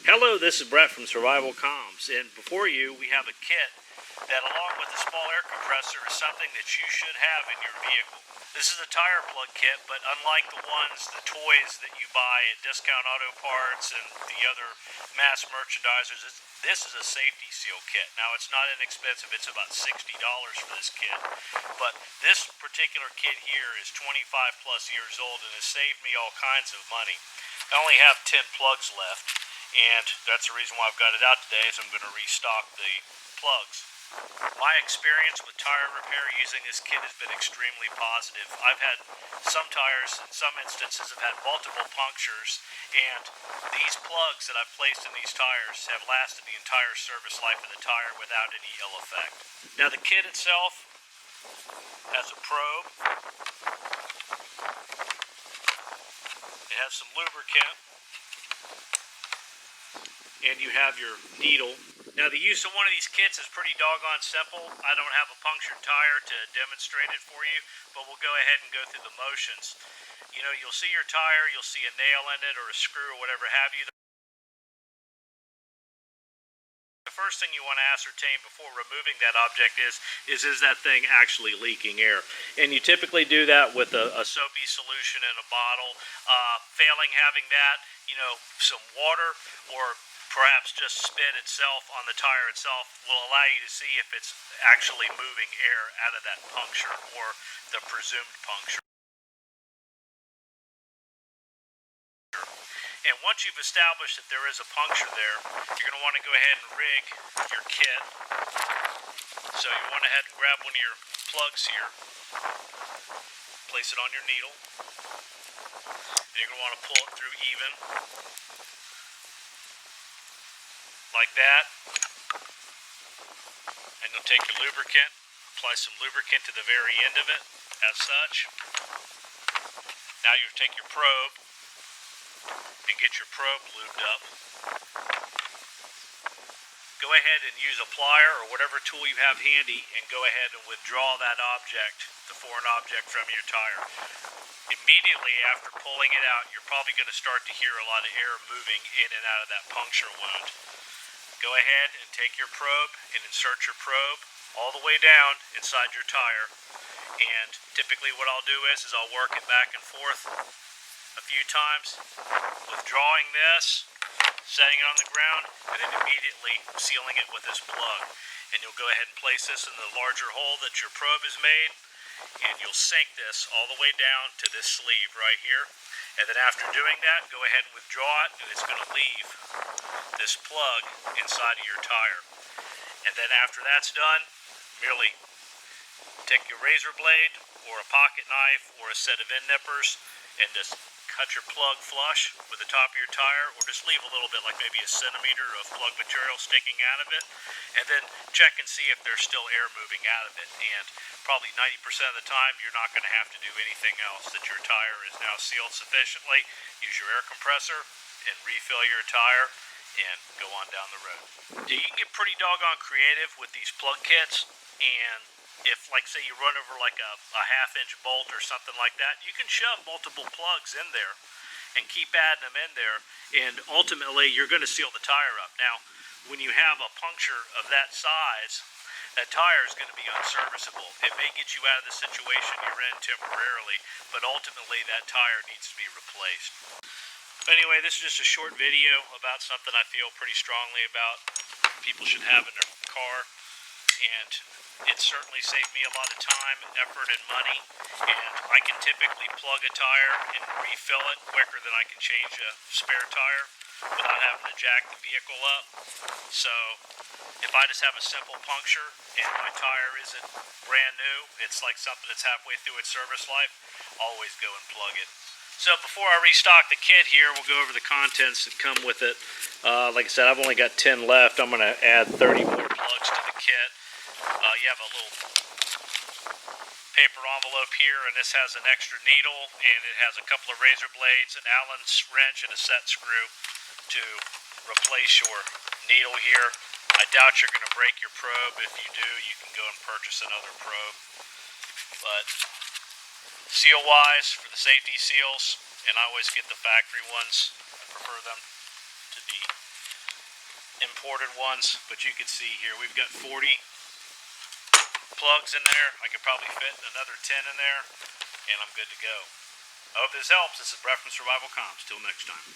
Hello, this is Brett from Survivalcomms, and before you we have a kit that, along with a small air compressor, is something that you should have in your vehicle. This is a tire plug kit, but unlike the toys that you buy at Discount Auto Parts and the other mass merchandisers, this is a safety seal kit. Now, it's not inexpensive. It's about $60 for this kit, but this particular kit here is 25 plus years old and has saved me all kinds of money. I only have 10 plugs left, and that's the reason why I've got it out today, is I'm going to restock the plugs. My experience with tire repair using this kit has been extremely positive. I've had some tires, in some instances, have had multiple punctures, and these plugs that I've placed in these tires have lasted the entire service life of the tire without any ill effect. Now, the kit itself has a probe. It has some lubricant, and you have your needle. Now, the use of one of these kits is pretty doggone simple. I don't have a punctured tire to demonstrate it for you, but we'll go ahead and go through the motions. You know, you'll see your tire, you'll see a nail in it or a screw or whatever have you. The first thing you want to ascertain before removing that object is that thing actually leaking air? And you typically do that with a soapy solution in a bottle. Failing having that, you know, some water or perhaps just spit itself on the tire itself will allow you to see if it's actually moving air out of that puncture or the presumed puncture. And once you've established that there is a puncture there, you're going to want to go ahead and rig your kit. So you want to head and grab one of your plugs here, place it on your needle, and you're going to want to pull it through even, like that. And you'll take your lubricant, apply some lubricant to the very end of it, as such. Now you'll take your probe and get your probe lubed up. Go ahead and use a plier or whatever tool you have handy and go ahead and withdraw that object, the foreign object, from your tire. Immediately after pulling it out, you're probably going to start to hear a lot of air moving in and out of that puncture wound. Go ahead and take your probe and insert your probe all the way down inside your tire. And typically what I'll do is I'll work it back and forth a few times, withdrawing this, setting it on the ground, and then immediately sealing it with this plug. And you'll go ahead and place this in the larger hole that your probe has made, and you'll sink this all the way down to this sleeve right here. And then after doing that, go ahead and withdraw it, and it's going to leave this plug inside of your tire. And then after that's done, merely take your razor blade or a pocket knife or a set of end nippers and just cut your plug flush with the top of your tire, or just leave a little bit, like maybe a centimeter of plug material sticking out of it, and then check and see if there's still air moving out of it. And probably 90% of the time you're not going to have to do anything else, that your tire is now sealed sufficiently. Use your air compressor and refill your tire and go on down the road. You can get pretty doggone creative with these plug kits, and if, like, say you run over like a half-inch bolt or something like that, you can shove multiple plugs in there and keep adding them in there, and ultimately you're going to seal the tire up. Now, when you have a puncture of that size, that tire is going to be unserviceable. It may get you out of the situation you're in temporarily, but ultimately that tire needs to be replaced. Anyway, this is just a short video about something I feel pretty strongly about people should have in their car, and it certainly saved me a lot of time, effort, and money. And I can typically plug a tire and refill it quicker than I can change a spare tire without having to jack the vehicle up. So if I just have a simple puncture and my tire isn't brand new, it's like something that's halfway through its service life, always go and plug it. So before I restock the kit here, we'll go over the contents that come with it. Like I said, I've only got 10 left. I'm going to add 30 more plugs to the kit. You have a little paper envelope here, and this has an extra needle, and it has a couple of razor blades, an Allen wrench, and a set screw to replace your needle here. I doubt you're going to break your probe. If you do, you can go and purchase another probe. But seal-wise, for the safety seals, and I always get the factory ones, I prefer them to be imported ones, but you can see here we've got 40 plugs in there. I could probably fit another 10 in there, and I'm good to go. I hope this helps. This is Brett from Survivalcomms. Till next time.